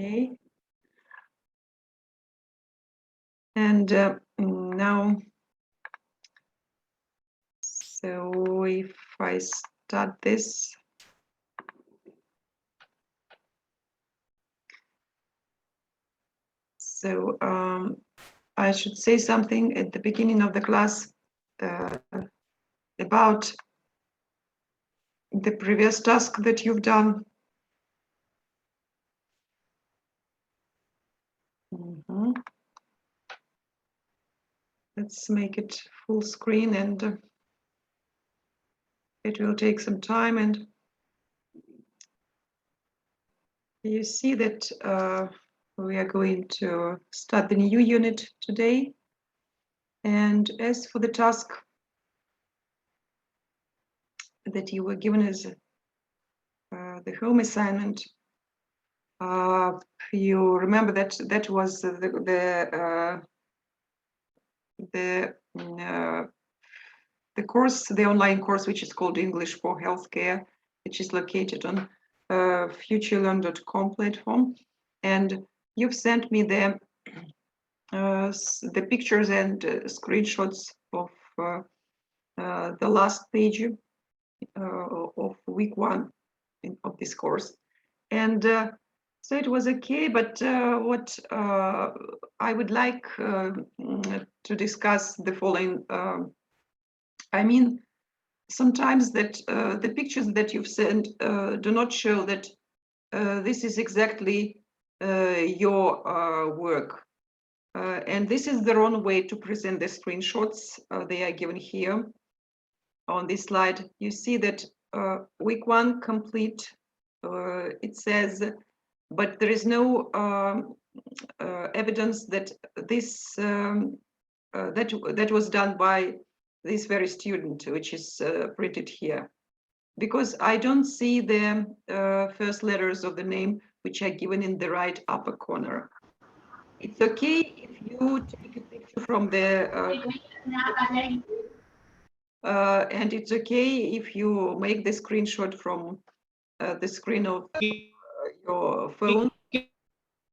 Okay. And now, so if I start this, so I should say something at the beginning of the class about the previous task that you've done. Let's make it full screen, and it will take some time. And you see that we are going to start the new unit today. And as for the task that you were given as the home assignment, you remember that that was the course, the online course, which is called English for Healthcare, which is located on futurelearn.com platform. And you've sent me the pictures and screenshots of the last page of week 1 of this course. And so it was okay, but what I would like to discuss the following. I mean, sometimes that the pictures that you've sent do not show that this is exactly your work. And this is the wrong way to present the screenshots. They are given here on this slide. You see that week 1 complete, it says, but there is no evidence that this that was done by this very student, which is printed here, because I don't see the first letters of the name, which are given in the right upper corner. It's okay if you take a picture from the and it's okay if you make the screenshot from the screen of your phone,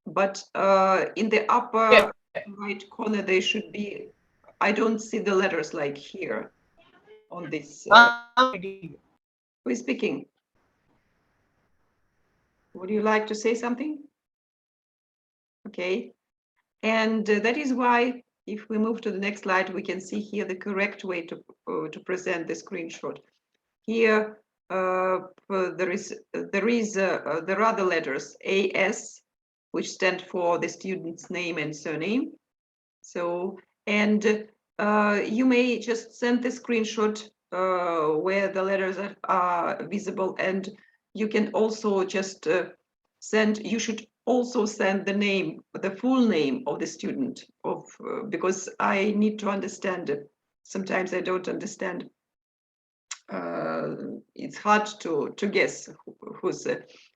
but in the upper right corner there should be, I don't see the letters like here on this. Who is speaking? Would you like to say something? Okay, and that is why if we move to the next slide, we can see here the correct way to present the screenshot. Here there are the letters AS, which stand for the student's name and surname. So, and you may just send the screenshot where the letters are visible, and you can also just send, you should also send the name, the full name of the student, because I need to understand it. Sometimes I don't understand. It's hard to guess whose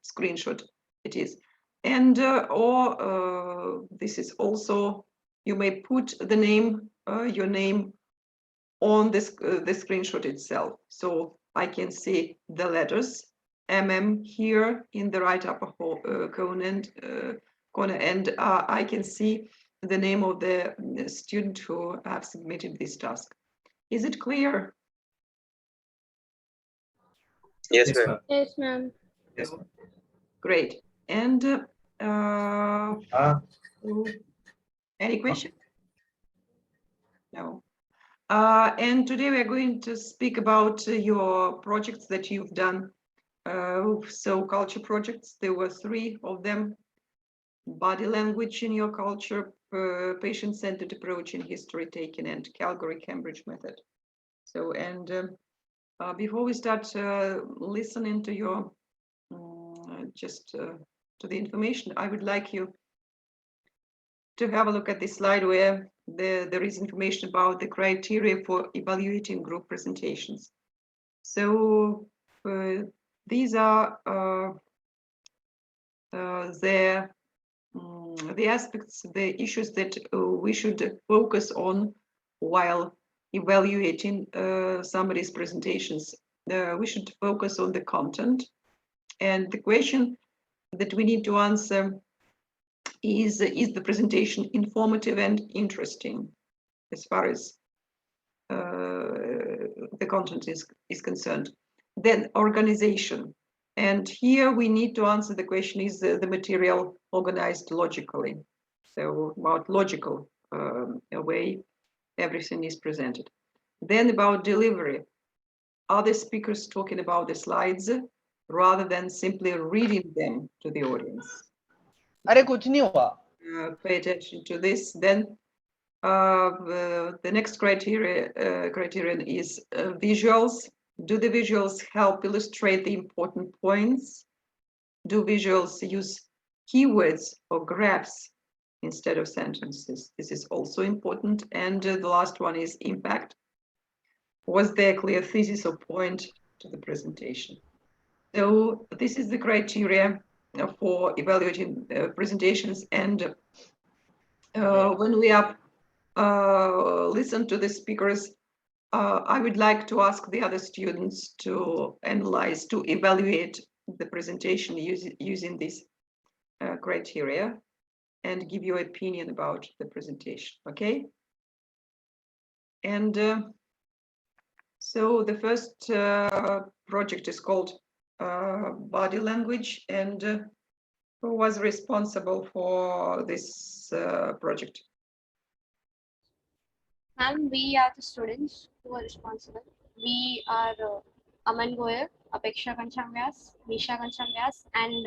screenshot it is. And or this is also, you may put the name, your name on this the screenshot itself. So I can see the letters MM here in the right upper corner, and I can see the name of the student who have submitted this task. Is it clear? Yes, ma'am. Yes, ma'am. Yes. Great. And any question? No. And today we are going to speak about your projects that you've done. So culture projects, there were 3 of them. Body language in your culture, patient-centered approach in history taking, and Calgary-Cambridge method. So, and before we start listening to your to the information, I would like you to have a look at this slide where there is information about the criteria for evaluating group presentations. So these are the aspects, the issues that we should focus on while evaluating somebody's presentations. We should focus on the content, and the question that we need to answer is the presentation informative and interesting as far as the content is concerned. Then organization. And here we need to answer the question, is the material organized logically? So about logical way everything is presented. Then about delivery. Are the speakers talking about the slides rather than simply reading them to the audience? अरे कुछ नहीं हुआ. Pay attention to this. Then the next criterion is visuals. Do the visuals help illustrate the important points? Do visuals use keywords or graphs instead of sentences? This is also important. And the last one is impact. Was there a clear thesis or point to the presentation? So this is the criteria for evaluating presentations. And when we are listen to the speakers, I would like to ask the other students to analyze, to evaluate the presentation using these criteria and give your opinion about the presentation, okay? And so the first project is called Body Language, and who was responsible for this project? Ma'am, we are the students who are responsible. We are Aman Goyal, Apeksha Kanchamvyas, Nisha Kanchamvyas, and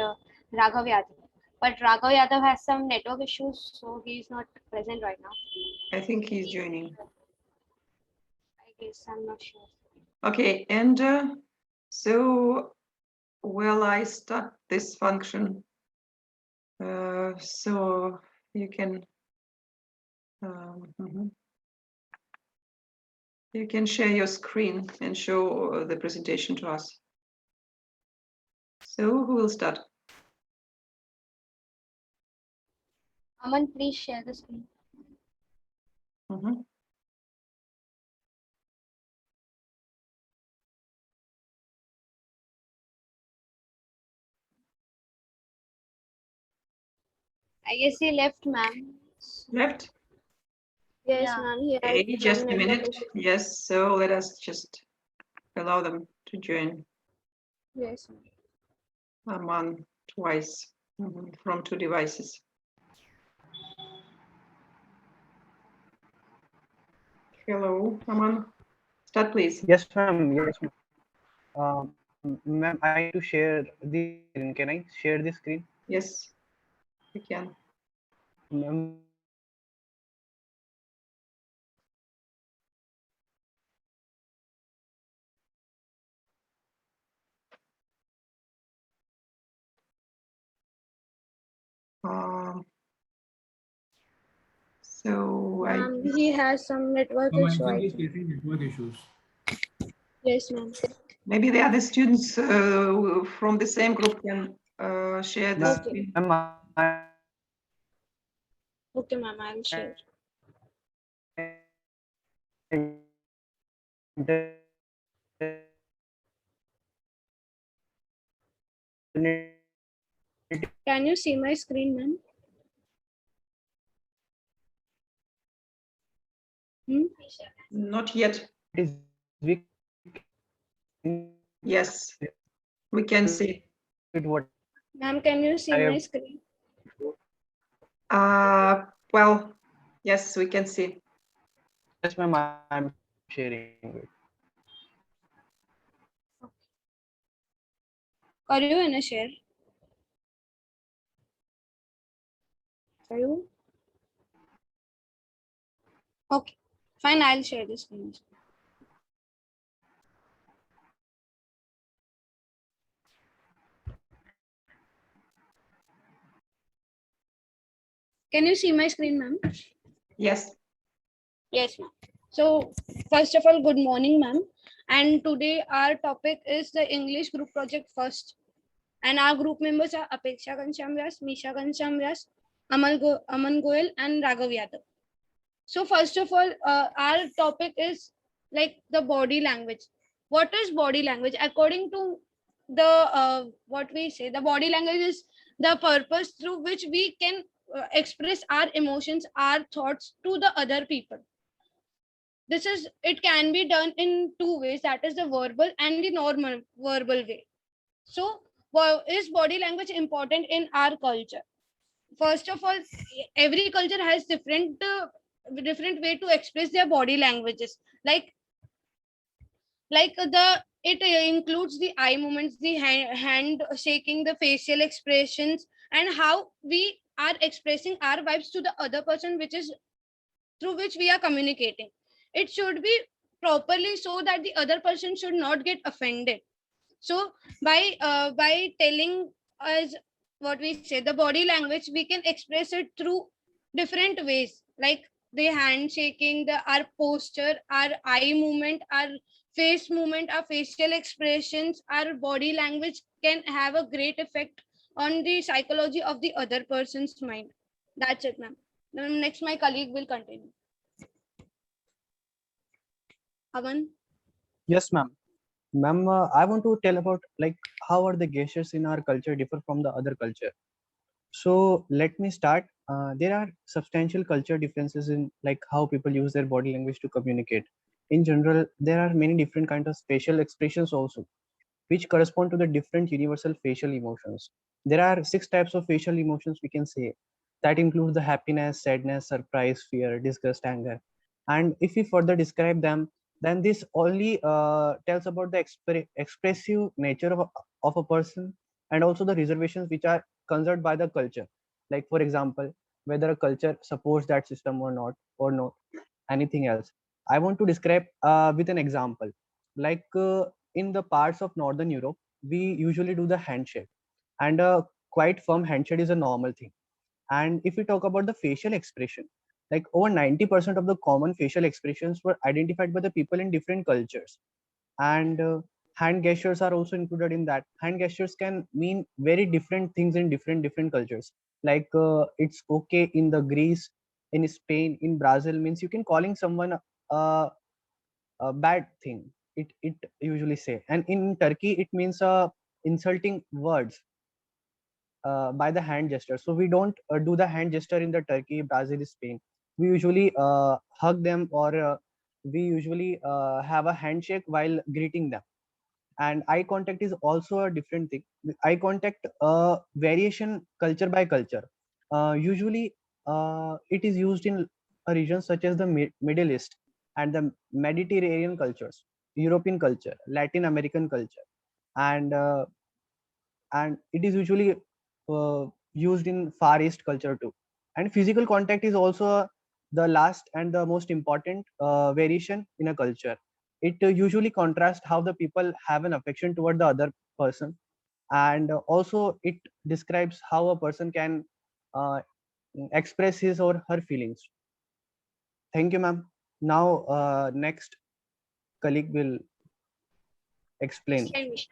Raghav Yadav. But Raghav Yadav has some network issues, so he is not present right now. I think he's joining. I guess, I'm not sure. Okay, and so will I start this function? So you can you can share your screen and show the presentation to us. So who will start? Aman, please share the screen. I guess he left, ma'am. Left? Yes, ma'am. Okay, just a minute. Yes, so let us just allow them to join. Yes, ma'am. Aman twice from 2 devices. Hello, Aman. Start, please. Yes, ma'am. Yes, ma'am. Ma'am, I need to share the screen. Can I share the screen? Yes, you can. Ma'am. So he has some network issues. Yes, ma'am. Maybe the other students from the same group can share the screen. Okay, ma'am, I'll share. Can you see my screen, ma'am? Not yet. Yes, we can see. Ma'am, can you see my screen? Well, yes, we can see. Yes, ma'am, I'm sharing it. Are you in a share? Are you? Okay, fine, I'll share the screen. Can you see my screen, ma'am? Yes. Yes, ma'am. So, first of all, good morning, ma'am. And today our topic is the English group project first. And our group members are Apeksha Kanchamvyas, Misha Kanchamvyas, Aman Goyal, and Raghav Yadav. So, first of all, our topic is like the body language. What is body language? According to the what we say, the body language is the purpose through which we can express our emotions, our thoughts to the other people. It can be done in two ways, that is the verbal and the normal verbal way. So is body language important in our culture? First of all, every culture has different way to express their body languages. It includes the eye movements, the hand shaking, the facial expressions, and how we are expressing our vibes to the other person, which is through which we are communicating. It should be properly so that the other person should not get offended. So by telling us what we say, the body language, we can express it through different ways, like the handshaking, our posture, our eye movement, our face movement, our facial expressions, our body language can have a great effect on the psychology of the other person's mind. That's it, ma'am. Next, my colleague will continue. Aman? Yes, ma'am. Ma'am, I want to tell about like how are the gestures in our culture differ from the other culture. So let me start. There are substantial culture differences in like how people use their body language to communicate. In general, there are many different kinds of facial expressions also, which correspond to the different universal facial emotions. There are 6 types of facial emotions we can say that include the happiness, sadness, surprise, fear, disgust, anger. And if we further describe them, then this only tells about the expressive nature of a person, and also the reservations which are considered by the culture. Like for example, whether a culture supports that system or not, anything else. I want to describe with an example. Like in the parts of Northern Europe, we usually do the handshake, and a quite firm handshake is a normal thing. And if we talk about the facial expression, like over 90% of the common facial expressions were identified by the people in different cultures. And hand gestures are also included in that. Hand gestures can mean very different things in different cultures. Like it's okay in the Greece, in Spain, in Brazil means you can calling someone a bad thing. It usually say, and in Turkey it means insulting words by the hand gesture. So we don't do the hand gesture in the Turkey, Brazil, Spain. We usually hug them, or we usually have a handshake while greeting them. And eye contact is also a different thing. Eye contact variation culture by culture. Usually it is used in a region such as the Middle East and the Mediterranean cultures, European culture, Latin American culture, and it is usually used in Far East culture too. And physical contact is also the last and the most important variation in a culture. It usually contrasts how the people have an affection toward the other person, and also it describes how a person can uh, express his or her feelings. Thank you, ma'am. Now, next colleague will explain. Explain, Misha.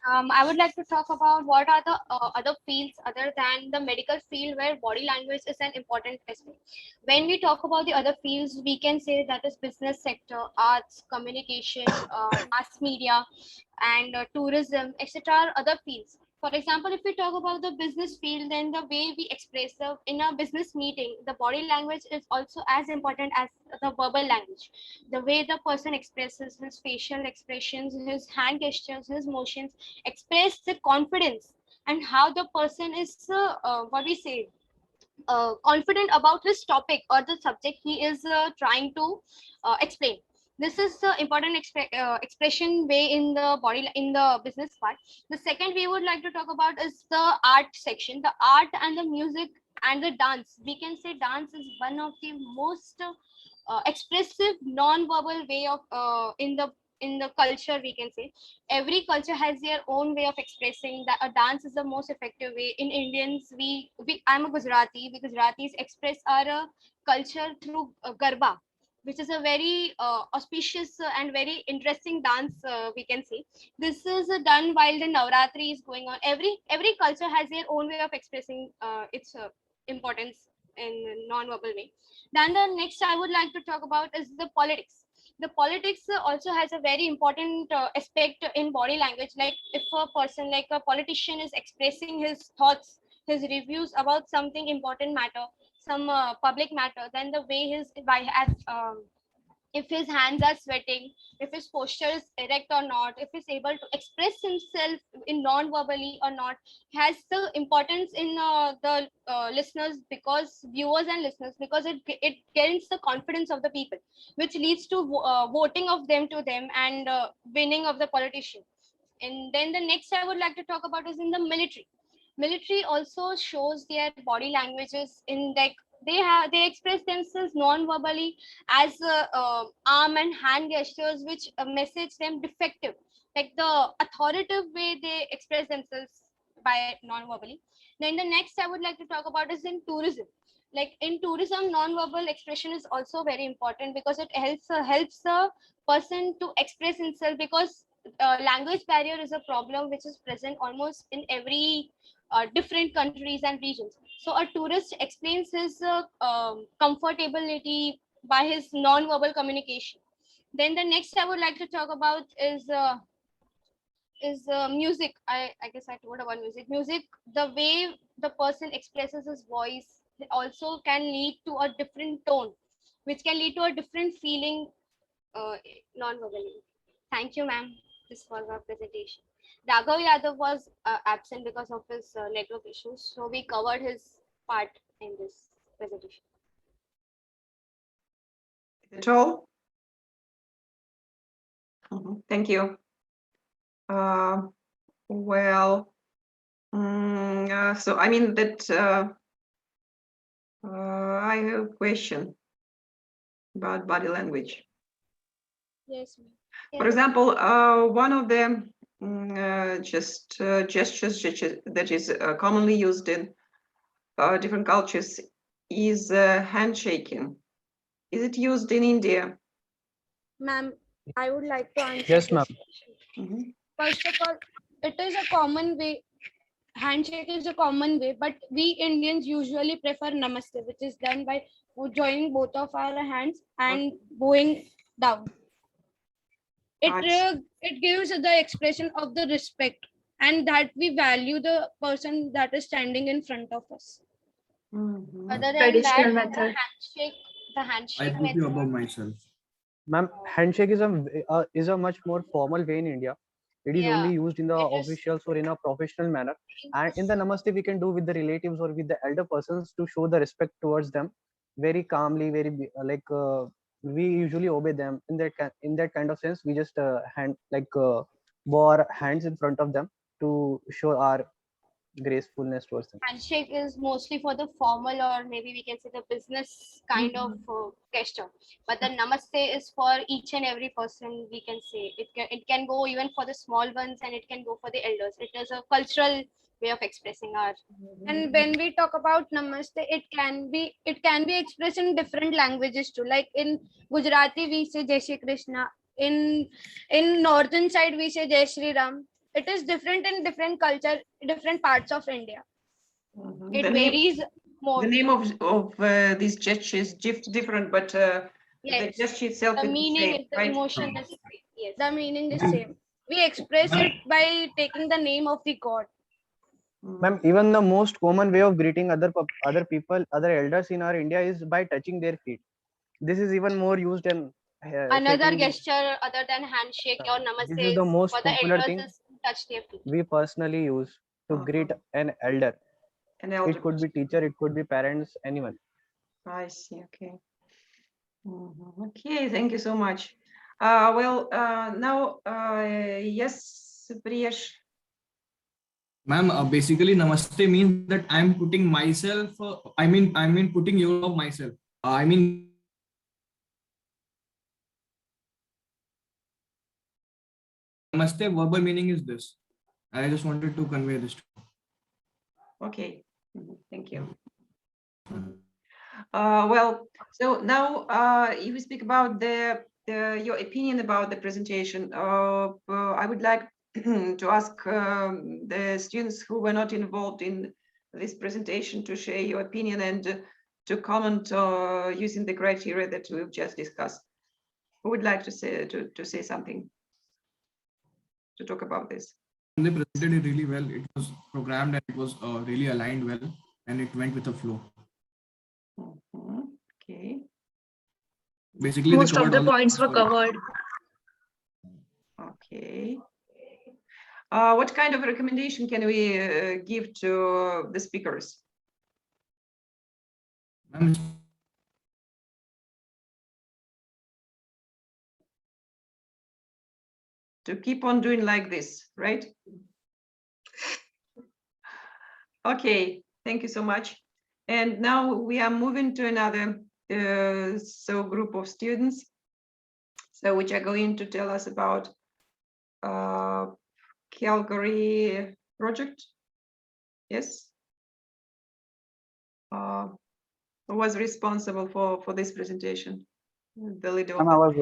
I would like to talk about what are the other fields other than the medical field where body language is an important aspect. When we talk about the other fields, we can say that is business sector, arts, communication, mass media, and tourism, etc. are other fields. For example, if we talk about the business field, then the way we express in a business meeting, the body language is also as important as the verbal language. The way the person expresses his facial expressions, his hand gestures, his motions express the confidence, and how the person is what we say confident about his topic or the subject he is trying to explain. This is the important expression way in the body in the business part. The second we would like to talk about is the art section, the art and the music and the dance. We can say dance is one of the most expressive non-verbal way of in the culture. We can say every culture has their own way of expressing that a dance is the most effective way. In Indians, we I'm a Gujarati. We Gujaratis express our culture through garba, which is a very auspicious and very interesting dance. We can say this is done while the Navratri is going on. Every culture has their own way of expressing its importance in non-verbal way. Then the next I would like to talk about is the politics. The politics also has a very important aspect in body language. Like if a person, like a politician, is expressing his thoughts, his reviews about something important matter, some public matter, then the way if his hands are sweating, if his posture is erect or not, if he's able to express himself in non-verbally or not, has the importance in the listeners, because viewers and listeners, because it gains the confidence of the people, which leads to voting of them to them, and winning of the politician. And then the next I would like to talk about is in the military. Military also shows their body languages in, like, they express themselves non-verbally as arm and hand gestures, which message them defective, like the authoritative way they express themselves by non-verbally. Then the next I would like to talk about is in tourism. Like in tourism, non-verbal expression is also very important, because it helps a person to express himself, because language barrier is a problem which is present almost in every different countries and regions. So a tourist explains his comfortability by his non-verbal communication. Then the next I would like to talk about is music. I guess I told about music. Music, the way the person expresses his voice also can lead to a different tone, which can lead to a different feeling uh, non-verbally. Thank you, ma'am. This was our presentation. Raghav Yadav was absent because of his network issues, so we covered his part in this presentation. Is it all? Thank you. Well, so I mean that I have a question about body language. Yes, ma'am. For example, one of the gestures that is commonly used in different cultures is handshaking. Is it used in India? Ma'am, I would like to answer Yes, this ma'am. question. First of all, it is a common way. Handshake is a common way, but we Indians usually prefer namaste, which is done by joining both of our hands and bowing down. It gives the expression of the respect, and that we value the person that is standing in front of us. Other than that, Traditional method. the I handshake put you method. above myself. Ma'am, handshake is a much more formal way in India. It is Yeah, only used in the it is officials or in a professional manner. And in the namaste, we can do with the relatives or with the elder persons to show the respect towards them very calmly, we usually obey them in that kind of sense. We just bow our hands in front of them to show our gracefulness towards them. handshake is mostly for the formal, or maybe we can say the business kind of gesture, but the namaste is for each and every person. We can say it can go even for the small ones, and it can go for the elders. It is a cultural way of expressing our. And when we talk about namaste, it can be expressed in different languages too. Like in Gujarati we say Jai Shri Krishna. In northern side we say Jai Shri Ram. It is different in different culture, different parts of India. It varies more. The name of these gestures is different, but the Yes, gesture itself the is the meaning same, is the right? emotion is yes, the meaning is same. We express it by taking the name of the god. Ma'am, even the most common way of greeting other people, other elders in our India is by touching their feet. This is even more used in Another shaking. gesture other than handshake or This namaste is the is most for the popular elders thing is to touch their feet. we personally use to greet an elder. An elder It could be teacher, it could be parents, anyone. I see. Okay. Okay. Thank you so much. Well, now, yes, Priyesh. Ma'am, basically namaste means that I'm putting myself, I mean putting you above myself. I mean namaste verbal meaning is this. I just wanted to convey this. Okay. Thank you. Well, so now if we speak about your opinion about the presentation, I would like to ask the students who were not involved in this presentation to share your opinion and to comment using the criteria that we've just discussed. Who would like to say something to talk about this? They presented it really well. It was programmed and it was really aligned well, and it went with the flow. Okay. Basically, Most they of covered the all points were points. covered. Okay. What kind of recommendation can we give to the speakers? Ma'am, To keep on doing like this, right? Okay, thank you so much. And now we are moving to another group of students, which are going to tell us about Calgary project. Yes. Who was responsible for this presentation? The leader of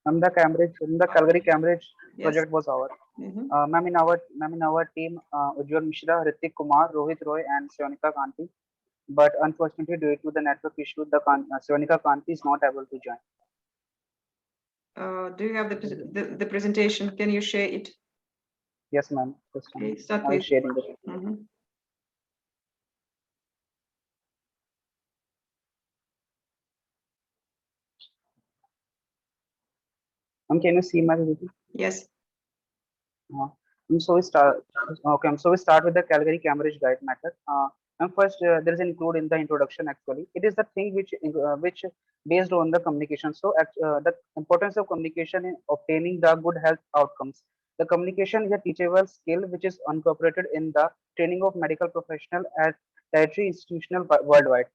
the Calgary Cambridge project was our. Mhm. Ma'am, in our team, Ujjwal Mishra, Ritik Kumar, Rohit Roy, and Sionika Kanti. But unfortunately, due to the network issue, Sionika Kanti is not able to join. Do you have the presentation? Can you share it? Yes, ma'am. Okay, start I will with. sharing it. Mhm. Can you see my video? Yes. So we start. Okay, so we start with the Calgary Cambridge guide method. And first, there is an include in the introduction. Actually, it is the thing which based on the communication. So, the importance of communication in obtaining the good health outcomes. The communication is a teachable skill which is incorporated in the training of medical professional at tertiary institutional worldwide.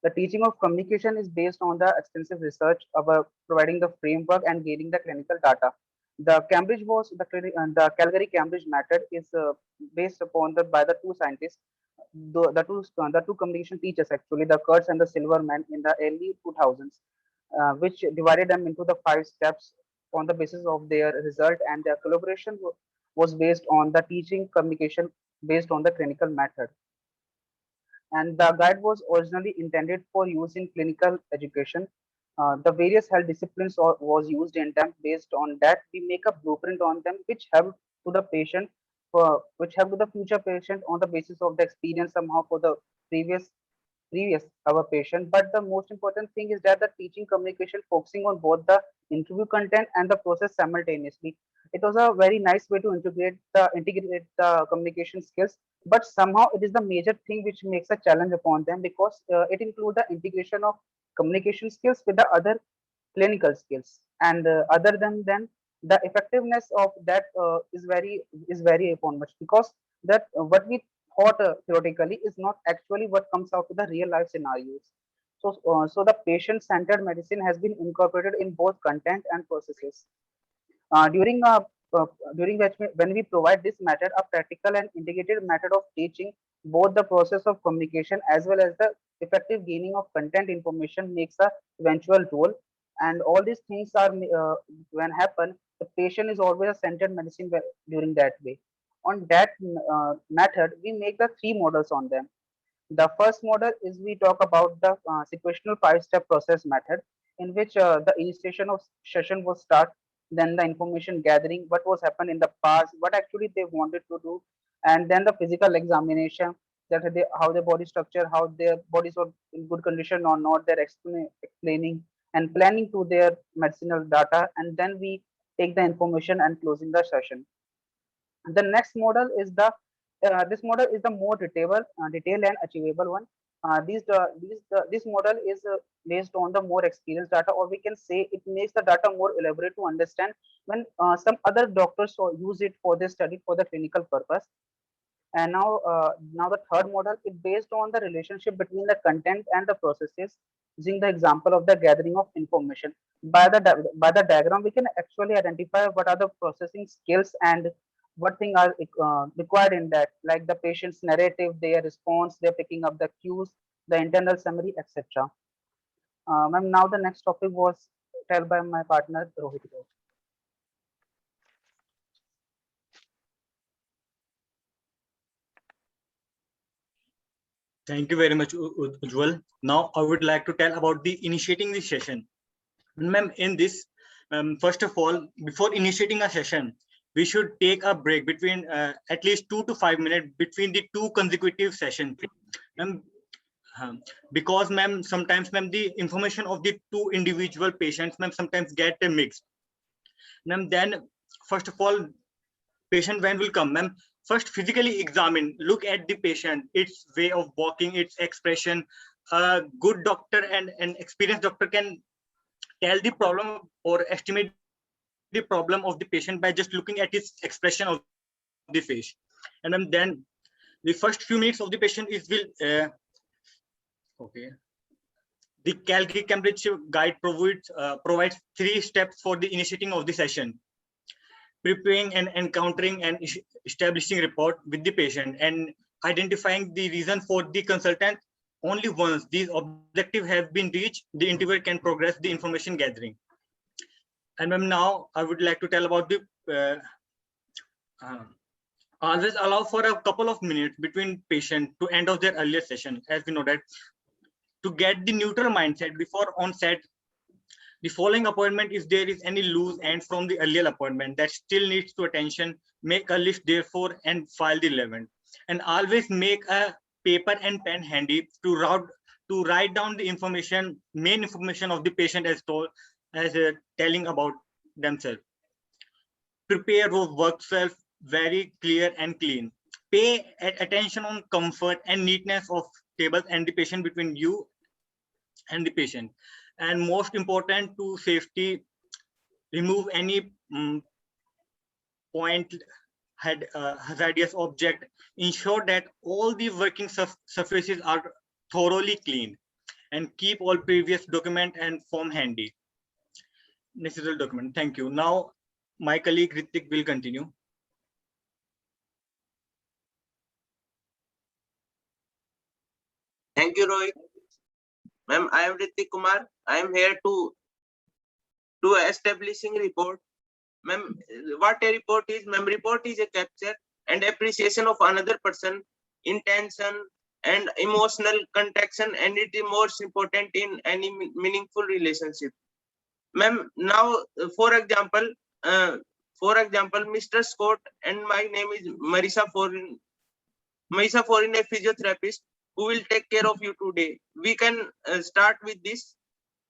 The teaching of communication is based on the extensive research about providing the framework and gaining the clinical data. The Calgary Cambridge method is based upon by the two scientists, the two communication teachers actually, the Kurtz and the Silverman in the early 2000s, which divided them into the 5 steps on the basis of their result, and their collaboration was based on the teaching communication based on the clinical method. And the guide was originally intended for use in clinical education. The various health disciplines was used in them. Based on that, we make a blueprint on them, which help to the patient, which help to the future patient on the basis of the experience somehow for the previous our patient. But the most important thing is that the teaching communication focusing on both the interview content and the process simultaneously. It was a very nice way to integrate the communication skills, but somehow it is the major thing which makes a challenge upon them, because it includes the integration of communication skills with the other clinical skills, and other than the effectiveness of that is very upon much, because that what we thought theoretically is not actually what comes out to the real life scenarios. So the patient centered medicine has been incorporated in both content and processes. uh, during uh, during when we provide this method, a practical and integrated method of teaching, both the process of communication as well as the effective gaining of content information makes a eventual role. And all these things are when happen, the patient is always a centered medicine during that way. On that method, we make the 3 models on them. The first model is we talk about the situational 5-step process method, in which the initiation of session was start, then the information gathering, what was happened in the past, what actually they wanted to do, and then the physical examination, that how their body structure, how their bodies are in good condition or not, they're explaining and planning to their medicinal data, and then we take the information and closing the session. The next model is this model is the more detailed and achievable one. This model is based on the more experienced data, or we can say it makes the data more elaborate to understand when some other doctors use it for their study for the clinical purpose. And now the third model is based on the relationship between the content and the processes, using the example of the gathering of information. By the diagram, we can actually identify what are the processing skills and what things are required in that, like the patient's narrative, their response, they're picking up the cues, the internal summary, etc. Ma'am, now the next topic was told by my partner Rohit. Thank you very much, Ujjwal. Now I would like to tell about the initiating this session. Ma'am, in this First of all, before initiating a session, we should take a break between at least 2 to 5 minutes between the two consecutive sessions. Because ma'am, sometimes ma'am, the information of the two individual patients ma'am sometimes get mixed. Ma'am, then first of all, patient when will come, ma'am, first physically examine, look at the patient, its way of walking, its expression. A good doctor and an experienced doctor can tell the problem or estimate the problem of the patient by just looking at its expression of the face. And then the first few minutes of the patient is will okay. The Calgary Cambridge guide provides 3 steps for the initiating of the session: preparing and encountering and establishing rapport with the patient, and identifying the reason for the consultant. Only once these objectives have been reached, the interviewer can progress the information gathering. And ma'am, now I would like to tell about the always allow for a couple of minutes between patient to end of their earlier session, as we know that to get the neutral mindset before onset. The following appointment, if there is any loose end from the earlier appointment that still needs to attention, make a list therefore and file the 11. And always make a paper and pen handy to write down the information, main information of the patient as told as telling about themselves. Prepare your work self very clear and clean. Pay attention on comfort and neatness of tables and the patient between you and the patient. And most important to safety, remove any point hazardous object. Ensure that all the working surfaces are thoroughly clean, and keep all previous document and form handy. Necessary document. Thank you. Now my colleague Ritik will continue. Thank you, Rohit. Ma'am, I am Ritik Kumar. I am here to establishing report. Ma'am, what a report is? Ma'am, report is a capture and appreciation of another person, intention and emotional connection, and it is most important in any meaningful relationship. Ma'am, now for example, Mr. Scott and my name is Marisa Foreign, a physiotherapist who will take care of you today. We can start with this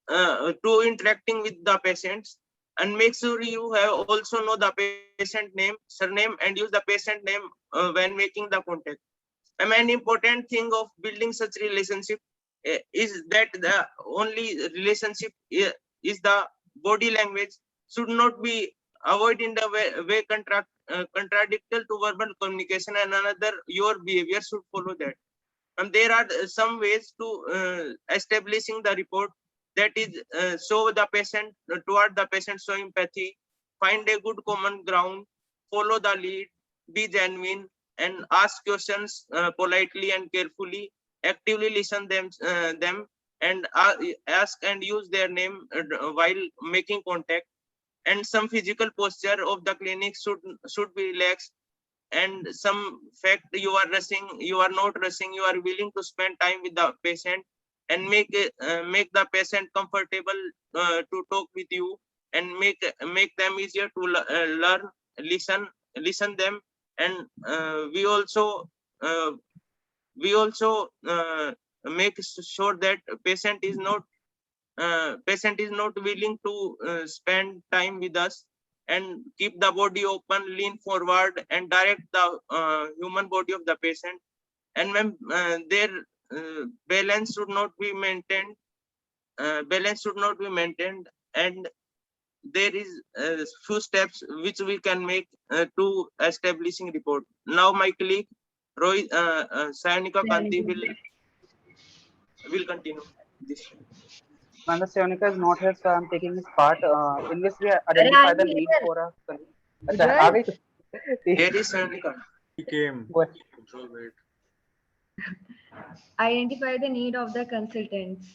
to interacting with the patients, and make sure you have also know the patient name, surname, and use the patient name when making the contact. A main important thing of building such relationship is that the only relationship is the body language should not be avoid in the way contradictory to verbal communication, and another your behavior should follow that. And there are some ways to establishing the report, that is show the patient toward the patient, show empathy, find a good common ground, follow the lead, be genuine, and ask questions politely and carefully, actively listen them and ask and use their name while making contact. And some physical posture of the clinic should be relaxed, and some fact you are rushing, you are not rushing, you are willing to spend time with the patient, and make the patient comfortable to talk with you, and make them easier to learn, listen them. And we also make sure that patient is not willing to spend time with us, and keep the body open, lean forward, and direct the human body of the patient. And when their balance should not be maintained, and there is few steps which we can make to establishing report. Now my colleague Rohit Sayanika Kanti will continue this. Manda Seonika is not here, so I'm taking his part, in which we identify the need for a. अच्छा, आ गई? Here is Sayanika. He came. Go ahead. Identify the need of the consultants.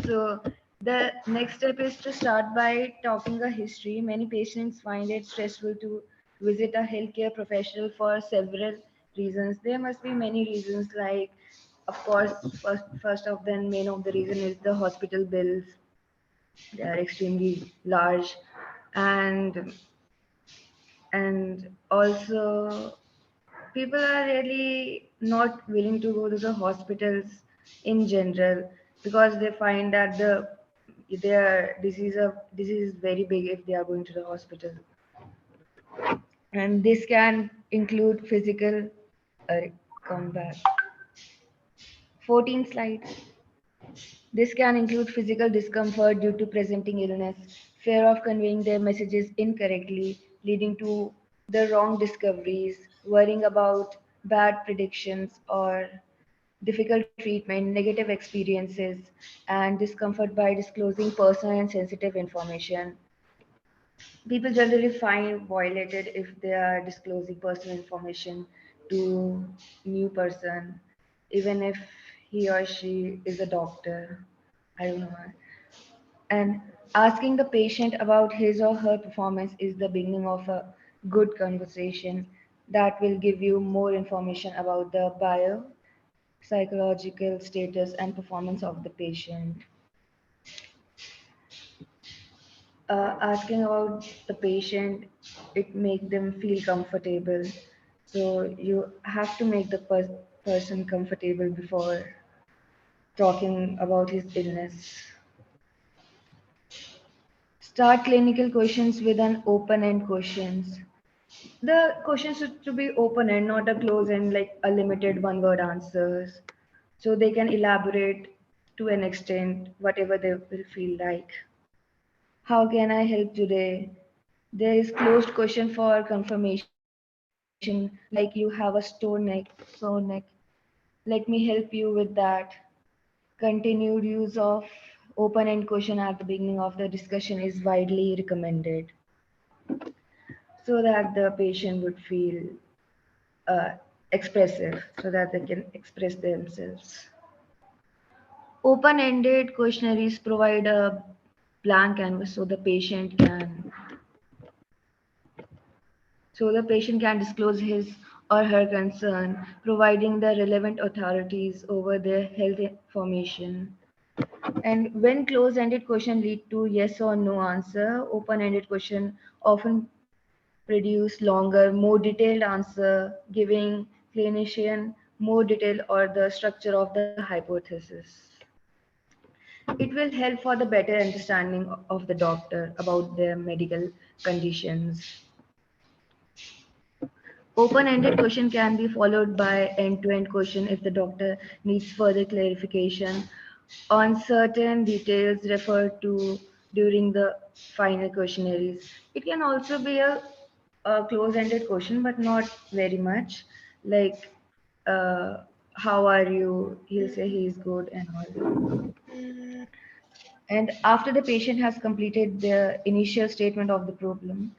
So the next step is to start by talking a history. Many patients find it stressful to visit a healthcare professional for several reasons. There must be many reasons, like, of course, first of the main of the reason is the hospital bills. They are extremely large, and also people are really not willing to go to the hospitals in general because they find that their disease is very big if they are going to the hospital, and this can include physical combat. 14 slides. This can include physical discomfort due to presenting illness, fear of conveying their messages incorrectly, leading to the wrong discoveries, worrying about bad predictions or difficult treatment, negative experiences, and discomfort by disclosing personal and sensitive information. People generally find violated if they are disclosing personal information to new person, even if he or she is a doctor. I don't know why. And asking the patient about his or her performance is the beginning of a good conversation that will give you more information about the bio, psychological status, and performance of the patient. Asking about the patient, it make them feel comfortable. So you have to make the person comfortable before talking about his illness. Start clinical questions with an open-end questions. The questions should to be open-end, not a close-end like a limited one-word answers. So they can elaborate to an extent whatever they will feel like. How can I help today? There is closed question for confirmation, like you have a sore neck. Let me help you with that. Continued use of open-end question at the beginning of the discussion is widely recommended so that the patient would feel uh, expressive, so that they can express themselves. Open-ended questionnaires provide a blank canvas so the patient can disclose his or her concern, providing the relevant authorities over their health information. And when closed-ended question lead to yes or no answer, open-ended question often produce longer, more detailed answer, giving clinician more detail or the structure of the hypothesis. It will help for the better understanding of the doctor about their medical conditions. Open-ended question can be followed by end-to-end question if the doctor needs further clarification on certain details referred to during the final questionnaires. It can also be a close-ended question, but not very much. Like, how are you? He'll say he's good and all. And after the patient has completed the initial statement of the problem,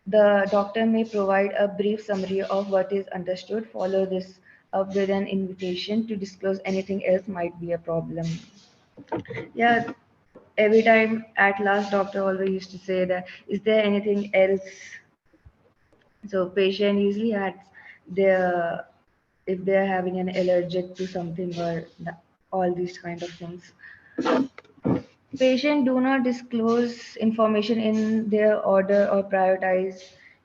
the doctor may provide a brief summary of what is understood, follow this up with an invitation to disclose anything else might be a problem. Yeah, every time at last doctor always used to say that, is there anything else? So patient usually adds their, if they're having an allergic to something or all these kind of things. Patient do not disclose information in their order or prioritize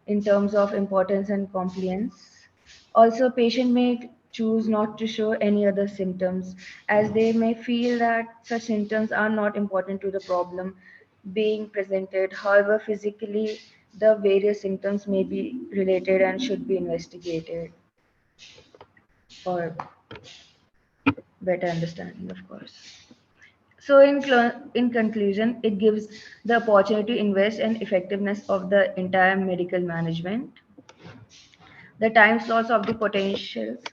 in terms of importance and compliance. Also, patient may choose not to show any other symptoms as they may feel that such symptoms are not important to the problem being presented. However, physically, the various symptoms may be related and should be investigated for better understanding, of course. So, in conclusion, it gives the opportunity to invest in effectiveness of the entire medical management, the time slots of the potentials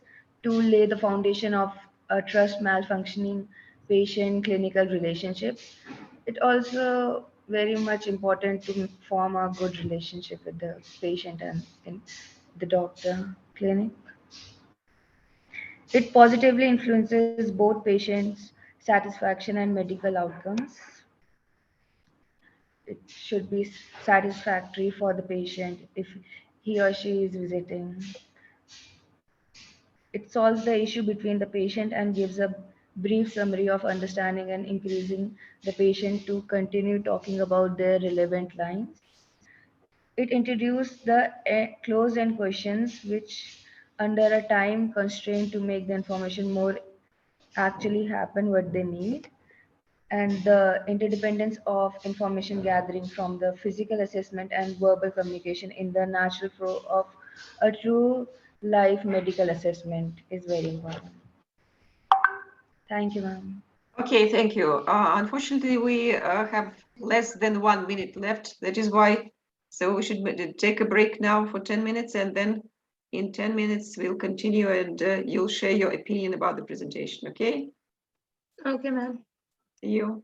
to lay the foundation of a trust malfunctioning patient clinical relationships. It also very much important to form a good relationship with the patient and in the doctor clinic. It positively influences both patients' satisfaction and medical outcomes. It should be satisfactory for the patient if he or she is visiting. It solves the issue between the patient and gives a brief summary of understanding and increasing the patient to continue talking about their relevant lines. It introduced the closed-end questions, which under a time constraint to make the information more actually happen what they need, and the interdependence of information gathering from the physical assessment and verbal communication in the natural flow of a true life medical assessment is very important. Thank you, ma'am. Okay, thank you. Unfortunately, we have less than 1 minute left. That is why, so we should take a break now for 10 minutes, and then in 10 minutes we'll continue, and you'll share your opinion about the presentation. Okay? Okay, ma'am. See you.